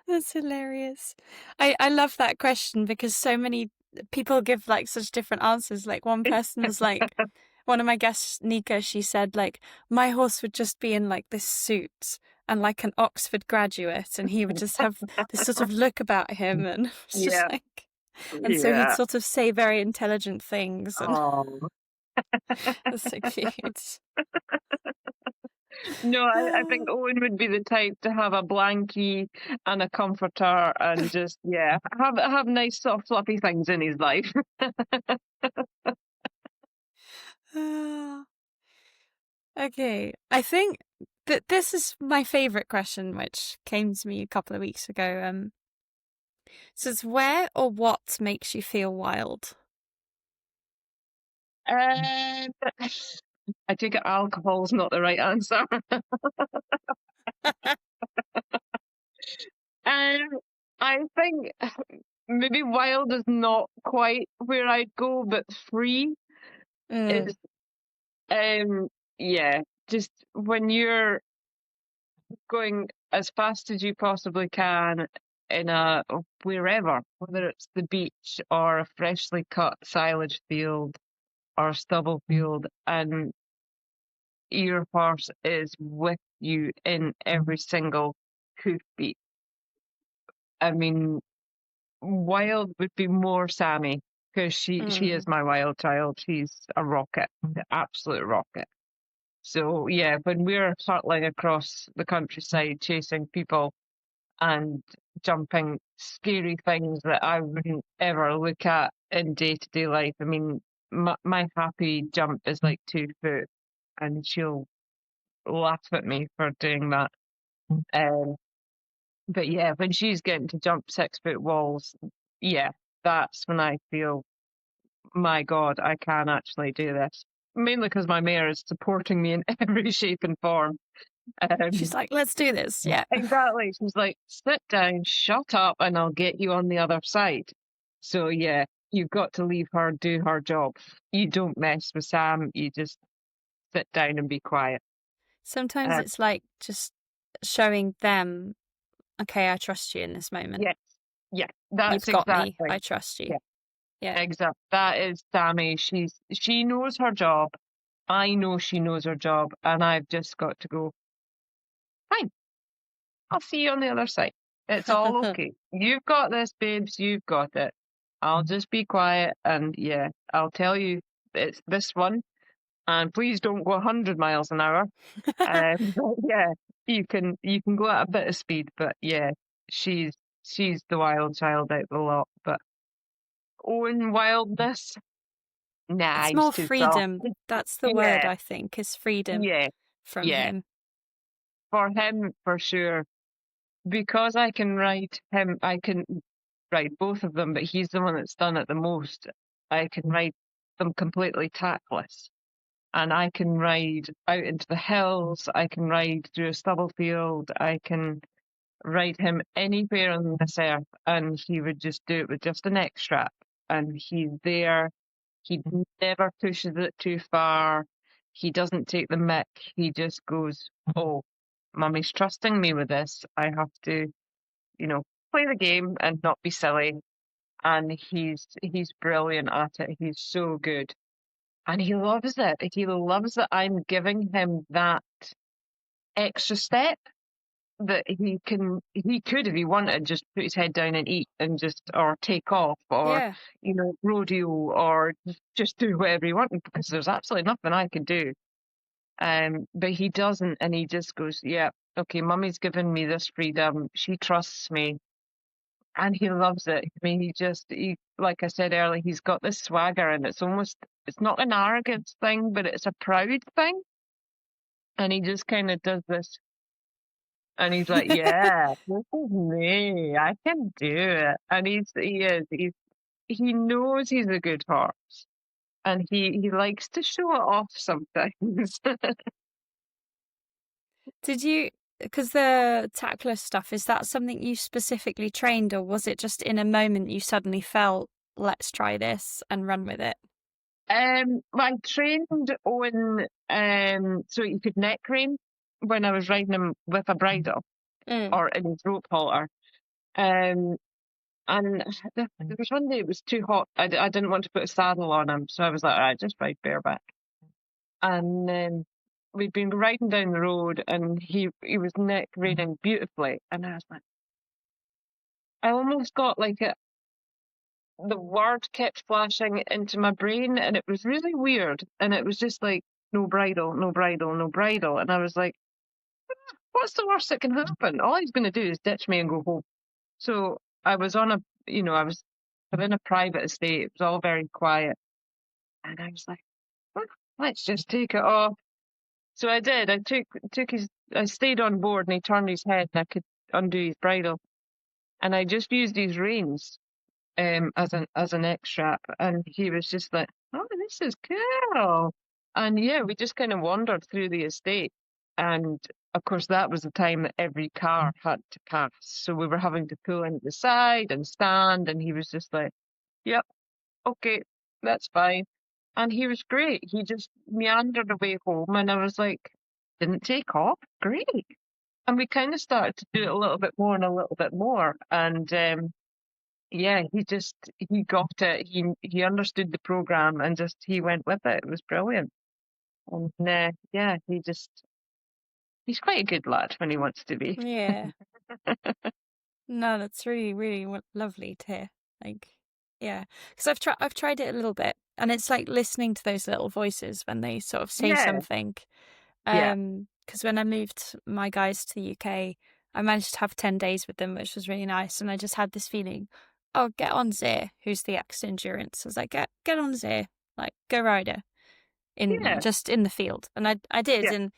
That's hilarious. I love that question because so many people give like such different answers. Like one person was like, one of my guests, Nika, she said like, my horse would just be in like this suit and like an Oxford graduate, and he would just have this sort of look about him, and it's just Yeah, like, and so he'd yeah. sort of say very intelligent things, and Oh. that's so cute. No, I think Owen would be the type to have a blankie and a comforter and just, yeah, have nice soft fluffy things in his life. Okay, I think that this is my favorite question, which came to me a couple of weeks ago. Says, where or what makes you feel wild? Um, I take it alcohol's not the right answer. Um, I think maybe wild is not quite where I'd go, but free Mm, is, yeah, just when you're going as fast as you possibly can in wherever, whether it's the beach or a freshly cut silage field or stubble field, and your horse is with you in every single hoofbeat. I mean, wild would be more Sammy because she is mm. my wild child. She's a rocket, the absolute rocket. So yeah, when we're hurtling across the countryside chasing people and jumping scary things that I wouldn't ever look at in day-to-day life. I mean, my happy jump is like 2 foot, and she'll laugh at me for doing that. Um, but yeah, when she's getting to jump 6 foot walls, yeah, that's when I feel, my God, I can actually do this. Mainly because my mare is supporting me in every shape and form. She's Um, like, let's do this. Yeah. exactly. She's like, sit down, shut up, and I'll get you on the other side. So yeah, you've got to leave her do her job. You don't mess with Sam. You just sit down and be quiet. Sometimes Uh, it's like just showing them, okay, I trust you in this moment. yes, yeah, You've that's got me. exactly. I trust you. Yeah, Yeah. exact. That is Sammy. She knows her job. I know she knows her job, and I've just got to go, fine, I'll see you on the other side. It's all okay. You've got this, babes. You've got it. I'll just be quiet, and yeah, I'll tell you it's this one. And please don't go 100 miles an hour. But yeah, you can go at a bit of speed, but yeah, she's she's the wild child out of the lot. But Owen wildness, nah, It's he's more too soft. freedom. That's the word, Yeah, I think, is freedom yeah, from yeah. him. For him, for sure. Because I can ride him, I can ride both of them, but he's the one that's done it the most. I can ride them completely tactless. And I can ride out into the hills, I can ride through a stubble field, I can ride him anywhere on this earth, and he would just do it with just a neck strap. And he's there. He never pushes it too far. He doesn't take the mick. He just goes, oh. Mummy's trusting me with this. I have to, play the game and not be silly. And he's brilliant at it. He's so good. And he loves it. He loves that I'm giving him that extra step that he could, if he wanted, just put his head down and eat and or take off or, Yeah. rodeo or just do whatever he wanted because there's absolutely nothing I could do. But he doesn't, and he just goes, yeah, okay, Mummy's given me this freedom. She trusts me. And he loves it. I mean, like I said earlier, he's got this swagger and it's not an arrogance thing, but it's a proud thing. And he just kind of does this. And he's like, yeah, this is me. I can do it. And he knows he's a good horse. And he likes to show it off sometimes. Because the tackler stuff, is that something you specifically trained, or was it just in a moment you suddenly felt, let's try this and run with it? I trained Owen so he could neck rein when I was riding him with a bridle or in his rope halter. And there was one day it was too hot. I didn't want to put a saddle on him, so I was like, all right, just ride bareback. And we'd been riding down the road, and he was neck reining beautifully, and I was like, I almost got like the word kept flashing into my brain, and it was really weird, and it was just like, no bridle, no bridle, no bridle, and I was like, what's the worst that can happen? All he's going to do is ditch me and go home. So I was I was in a private estate. It was all very quiet. And I was like, well, let's just take it off. So I did. I stayed on board and he turned his head and I could undo his bridle. And I just used his reins as an neck strap. And he was just like, oh, this is cool. And yeah, we just kind of wandered through the estate. And of course, that was the time that every car had to pass. So we were having to pull into the side and stand. And he was just like, yep, okay, that's fine. And he was great. He just meandered away home. And I was like, didn't take off. Great. And we kind of started to do it a little bit more and a little bit more. And yeah, he got it. He understood the program and he went with it. It was brilliant. And yeah, he's quite a good lad when he wants to be. Yeah. No, that's really, really lovely to hear. Like, yeah, because I've tried it a little bit, and it's like listening to those little voices when they sort of say something. Yeah. Because when I moved my guys to the UK, I managed to have 10 days with them, which was really nice, and I just had this feeling, oh, get on Zare, who's the ex-endurance. I was like, get on Zare, like go rider just in the field, and I did, and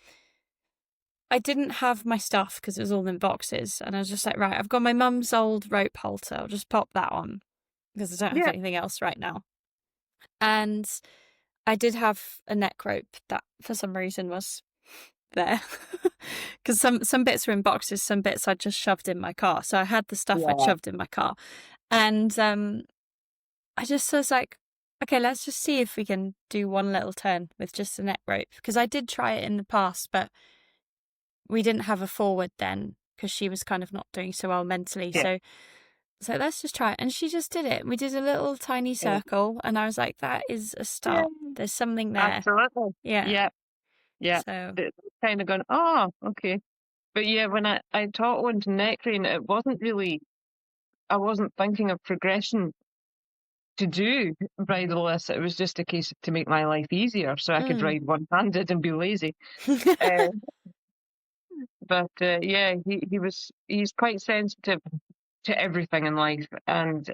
I didn't have my stuff because it was all in boxes, and I was just like, right, I've got my mum's old rope halter. I'll just pop that on because I don't have anything else right now. And I did have a neck rope that, for some reason, was there because some bits were in boxes, some bits I just shoved in my car. So I had the stuff I'd shoved in my car, and I just was like, okay, let's just see if we can do one little turn with just a neck rope, because I did try it in the past, but we didn't have a forward then because she was kind of not doing so well mentally. So let's just try it. And she just did it. We did a little tiny circle, and I was like, that is a start. There's something there. Absolutely. Yeah. Yeah. So kind of going, oh, okay. But yeah, when I taught Owen to neck rein, I wasn't thinking of progression to do bridleless. It was just a case to make my life easier so I could ride one-handed and be lazy. But yeah, he's quite sensitive to everything in life, and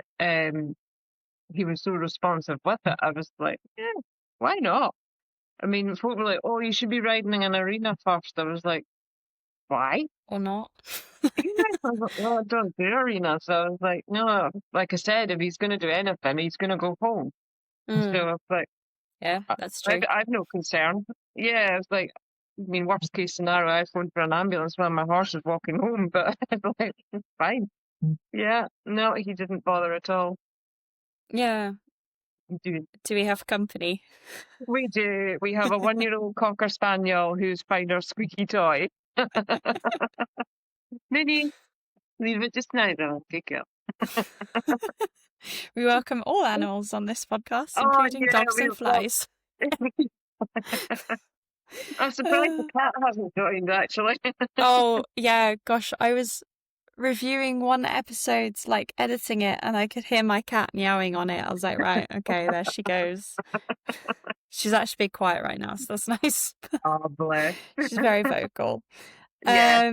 he was so responsive with it. I was like, yeah, why not? I mean, folk were like, oh, you should be riding in an arena first. I was like, why? Or not? I was like, well, I don't do arena. So I was like, no, like I said, if he's going to do anything, he's going to go home. So I was like, yeah, that's true. I've no concern. Yeah, I was like, I mean, worst case scenario, I phoned for an ambulance when my horse is walking home, but I was like, it's fine. Yeah, no, he didn't bother at all. Yeah. Do we have company? We do. We have a 1-year-old Cocker Spaniel who's found our squeaky toy. Minnie, leave it just now, though. Good girl. We welcome all animals on this podcast, Oh, including yeah, dogs and we've got. flies. I'm surprised the cat hasn't joined, actually. Oh, yeah, gosh, I was reviewing one episode, like editing it, and I could hear my cat meowing on it. I was like, right, okay, there she goes. She's actually being quiet right now, so that's nice. Oh, bless. She's very vocal. Yeah.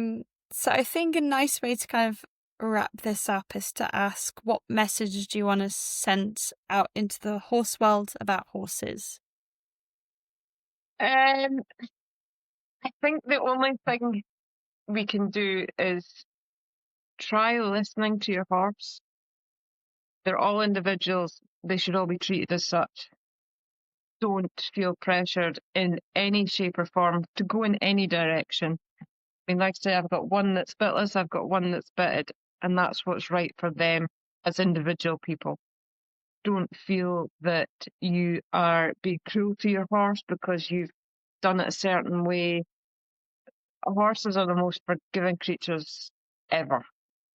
So I think a nice way to kind of wrap this up is to ask, what message do you want to send out into the horse world about horses? I think the only thing we can do is try listening to your horse. They're all individuals. They should all be treated as such. Don't feel pressured in any shape or form to go in any direction. I mean, like I say, I've got one that's bitless, I've got one that's bitted, and that's what's right for them as individual people. Don't feel that you are being cruel to your horse because you've done it a certain way. Horses are the most forgiving creatures ever.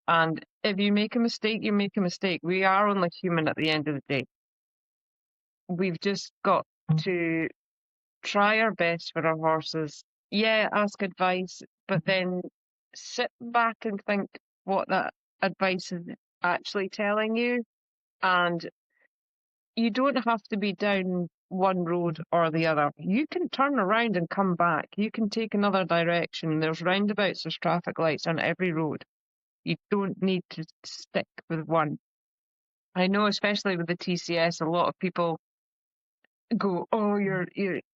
And if you make a mistake, you make a mistake. We are only human at the end of the day. We've just got to try our best for our horses. Yeah, ask advice, but then sit back and think what that advice is actually telling you. And you don't have to be down one road or the other. You can turn around and come back. You can take another direction. There's roundabouts, there's traffic lights on every road. You don't need to stick with one. I know, especially with the TCS, a lot of people go, "Oh, you're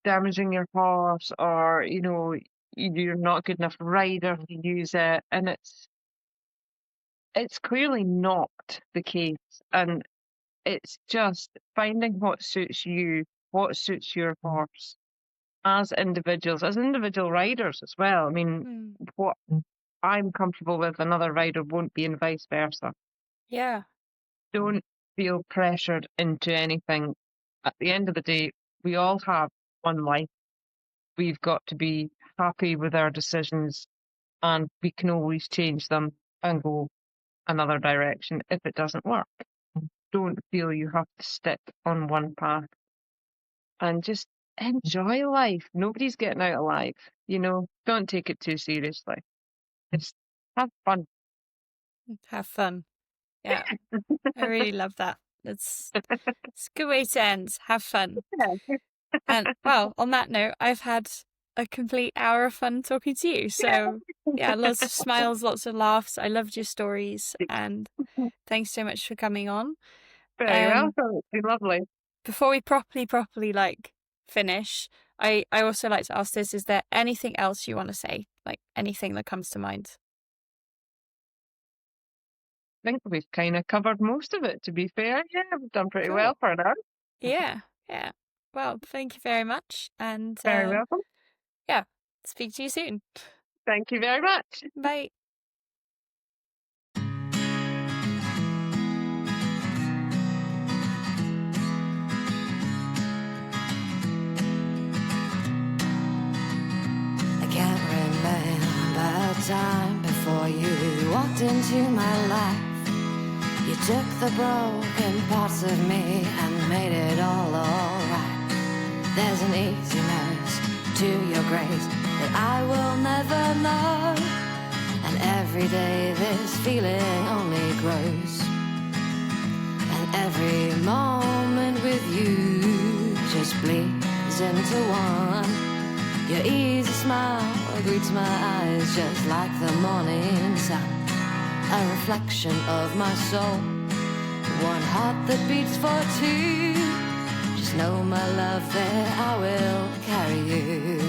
damaging your horse," or you're not a good enough rider to use it, and it's clearly not the case. And it's just finding what suits you, what suits your horse as individuals, as individual riders as well. I mean, what I'm comfortable with, another rider won't be, and vice versa. Yeah. Don't feel pressured into anything. At the end of the day, we all have one life. We've got to be happy with our decisions, and we can always change them and go another direction if it doesn't work. Don't feel you have to stick on one path, and just enjoy life. Nobody's getting out alive. Don't take it too seriously. Just have fun. Have fun. Yeah, I really love that. It's a good way to end. Have fun. Yeah. And well, on that note, I've had a complete hour of fun talking to you. So yeah, lots of smiles, lots of laughs. I loved your stories, and thanks so much for coming on. Very welcome. It's been lovely. Before we properly like finish, I also like to ask this: is there anything else you want to say? Like anything that comes to mind? I think we've kind of covered most of it, to be fair. Yeah, we've done pretty well for now. Yeah. Well, thank you very much. And Very welcome. yeah, speak to you soon. Thank you very much. Bye. I can't remember a time before you walked into my life. You took the broken parts of me and made it all alright. There's an easiness to your grace that I will never know, and every day this feeling only grows, and every moment with you just bleeds into one. Your easy smile greets my eyes just like the morning sun, a reflection of my soul, one heart that beats for two. Just know, my love, that I will carry you.